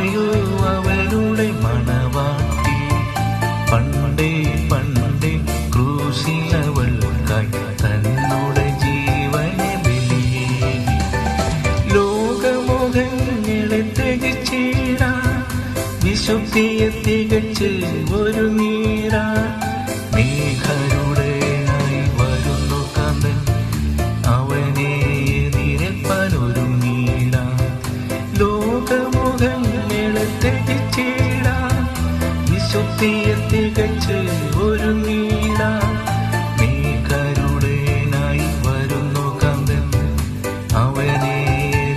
സഭയോ അവരുടെ മണവാട്ടി പണ്ടേ പണ്ടേ ക്രൂശിലവൾക്കായി തന്നോട് ജീവനെ ബലിയേകി ലോകമോഹങ്ങളെ ത്യജിച്ചിടാൻ വിശുദ്ധിയെ തികച്ച് ഒരുങ്ങിടാൻ മേഘരുടെയായി വരുന്നു കാന്തൻ അവനെ നിരപ്പാനൊരുങ്ങിടാൻ ലോകമുഖങ്ങളെ ത്യജിച്ചിടാൻ വിശുദ്ധിയെ തികച്ച് ഒരുങ്ങിടാൻ മേഘരുടെയായി വരുന്നു കാന്തൻ അവനെ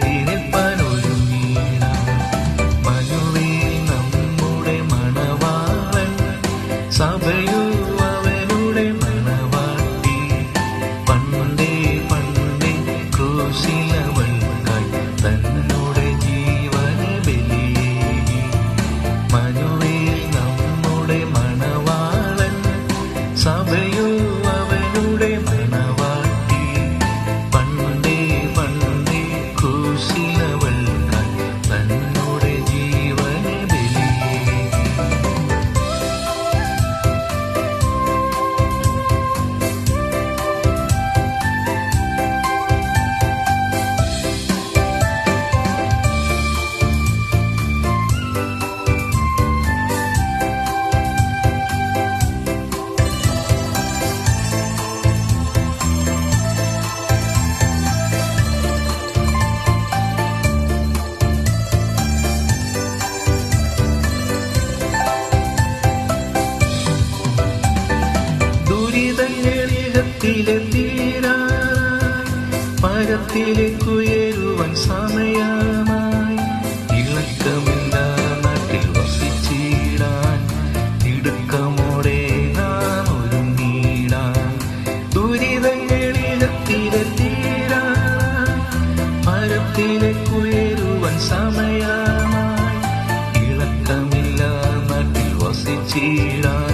നിരപ്പാനൊരുങ്ങിടാൻ മനുവേൽ നമ്മുടെ മണവാളൻ സഭയോ അവരുടെ മണവാട്ടി പണ്ടേ പണ്ടേ ക്രൂശിലവൾക്കായി തന്നോട് ജീവനെ ബലിയേകി മനുവേൽ നമ്മുടെ മണവാളൻ സഭയോ അവരുടെ മണവാട്ടി പണ്ടേ പണ്ടേ ക്രൂശിലവൾക്കായി തന്നോട് ജീവനെ ബലിയേകി ദുരിതങ്ങളിഹത്തിലെ തീരായി പരത്തിലേക്കുയരുവാൻ സമയമായി ഇളക്കമില്ലാ നാട്ടിൽ വസിച്ചിടാൻ തിടുക്കമോടെ നാം ഒരുങ്ങിടാൻ ദുരിതങ്ങളിഹത്തിലെ തീരായി പരത്തിലേക്കുയരുവാൻ സമയമായി ഇളക്കമില്ലാ നാട്ടിൽ വസിച്ചിടാൻ